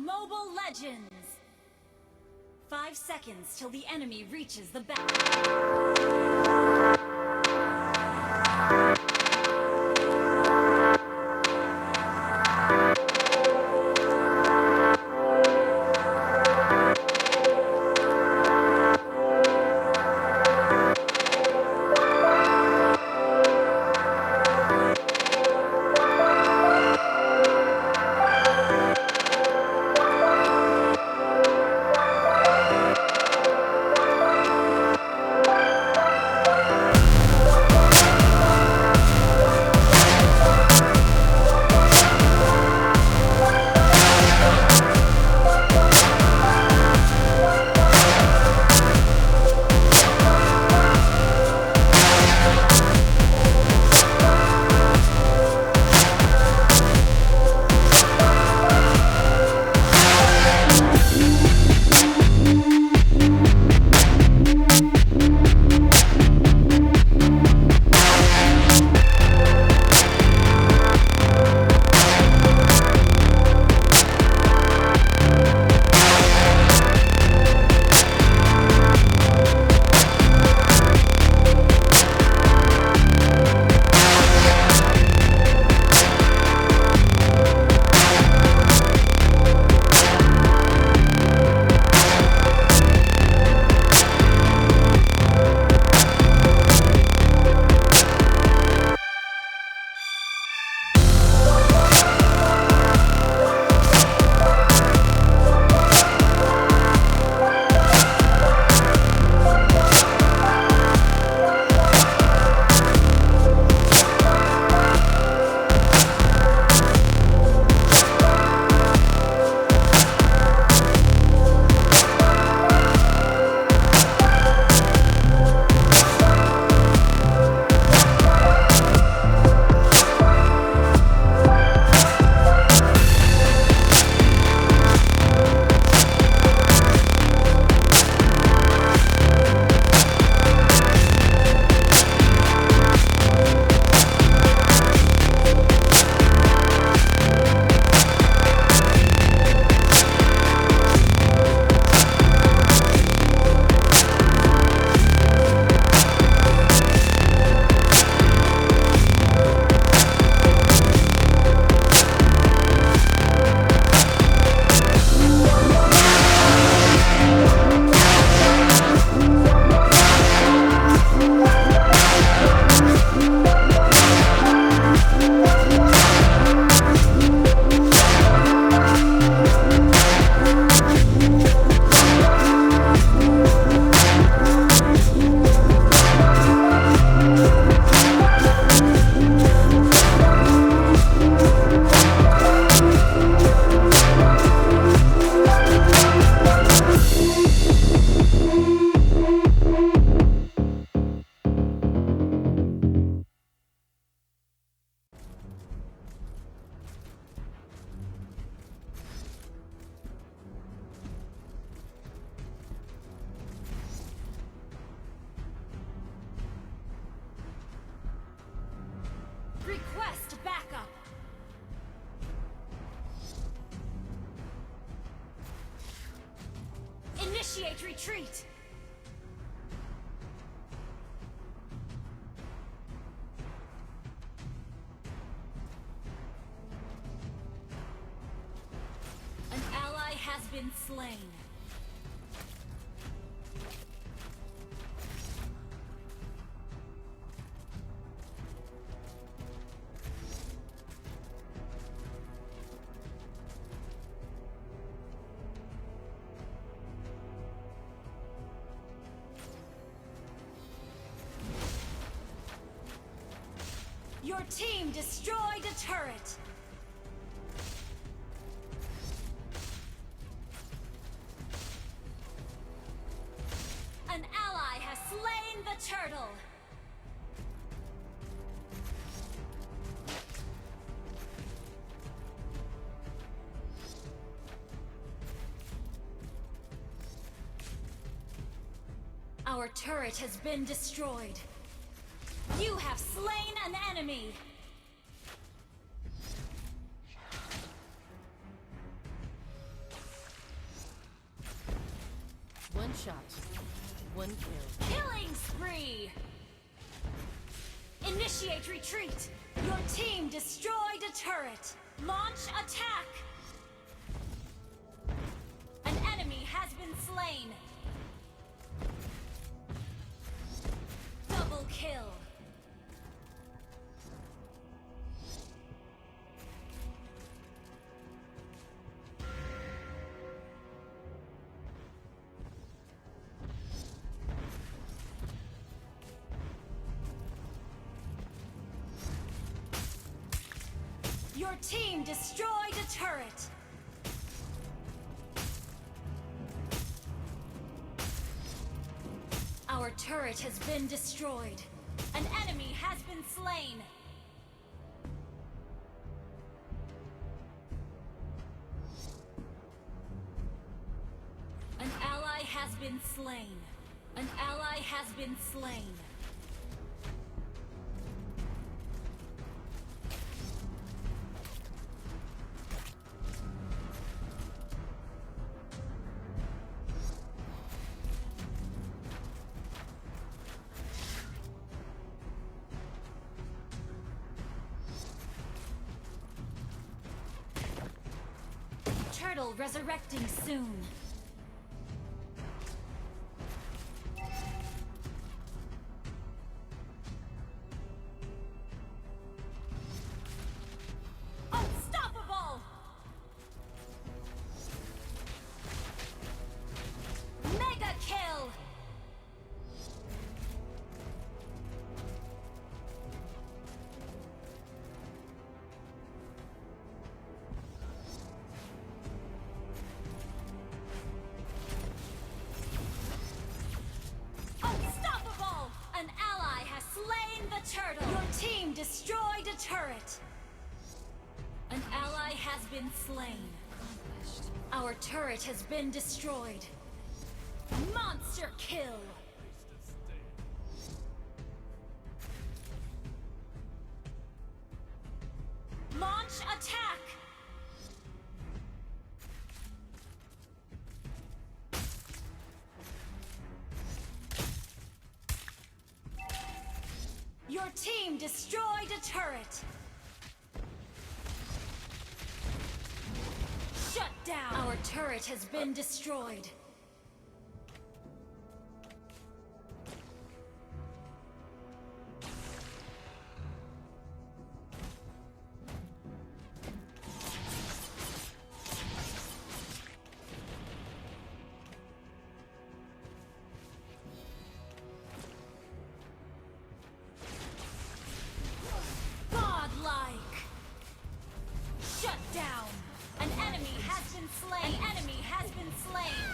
Mobile Legends! 5 seconds till the enemy reaches the back. Request backup! Initiate retreat! An ally has been slain. Your team destroyed a turret! An ally has slain the turtle! Our turret has been destroyed. You have slain an enemy! shot. One kill. Killing spree! Initiate retreat! Your team destroyed a turret! Launch attack! An enemy has been slain! Double kill! Your team destroyed a turret! Our turret has been destroyed. An enemy has been slain. An ally has been slain. An ally has been slain. Turtle resurrecting soon. Unstoppable! Mega kill! Turtle! Your team destroyed a turret! An ally has been slain. Our turret has been destroyed. Monster kill! Launch attack! Your team destroyed a turret! Shut down! Our turret has been destroyed. Down! An enemy has been slain! An enemy has been slain!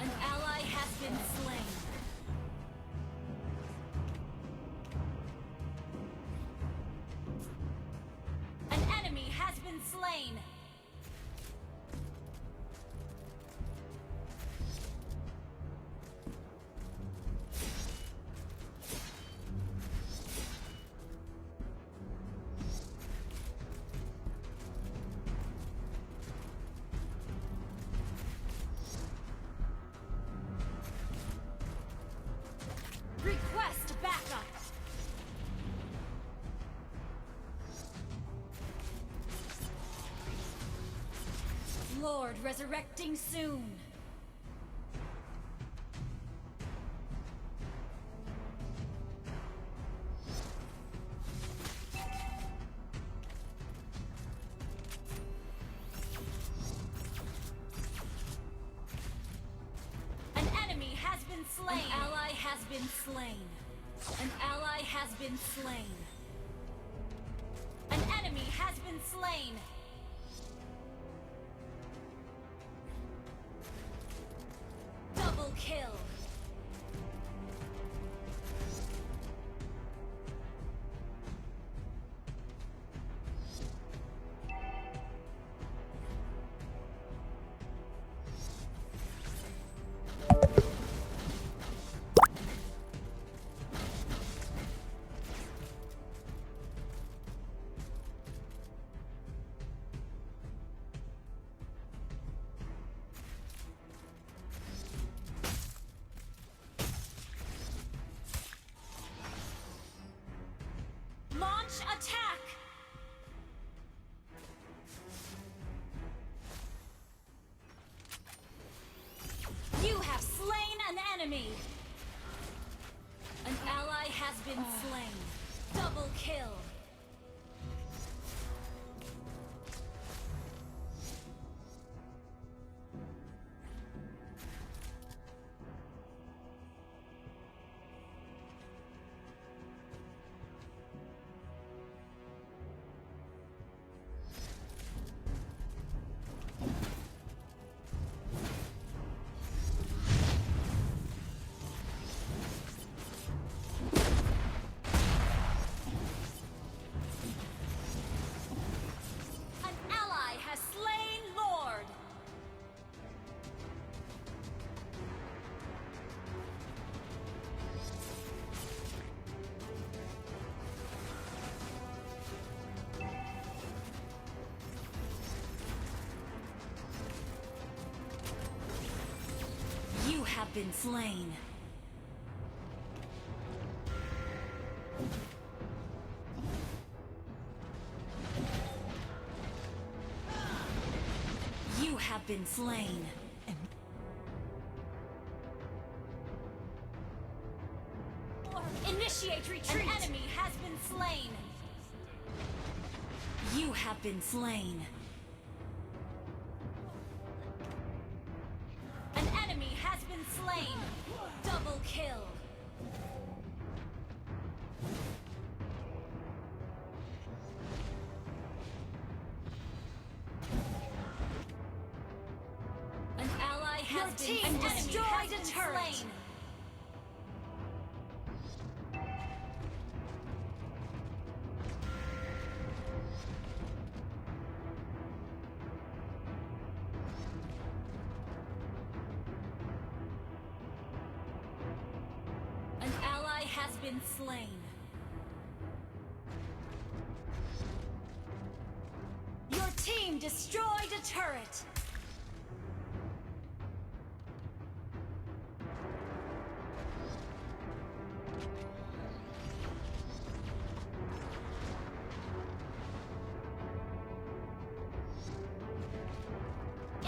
An ally has been slain. An enemy has been slain! Request backup! Lord resurrecting soon! An enemy has been slain! An ally has been slain. An ally has been slain. An enemy has been slain. Double kill. attack! You have slain an enemy! An ally has been slain. Double kill! You have been slain. You have been slain. Initiate retreat! An enemy has been slain. You have been slain. An enemy has been slain. Double kill. An ally has been destroyed a turret. An ally has been slain. Your team destroyed a turret.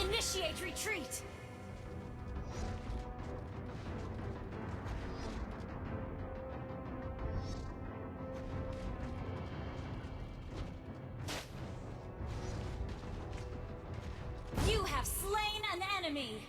Initiate retreat! You have slain an enemy!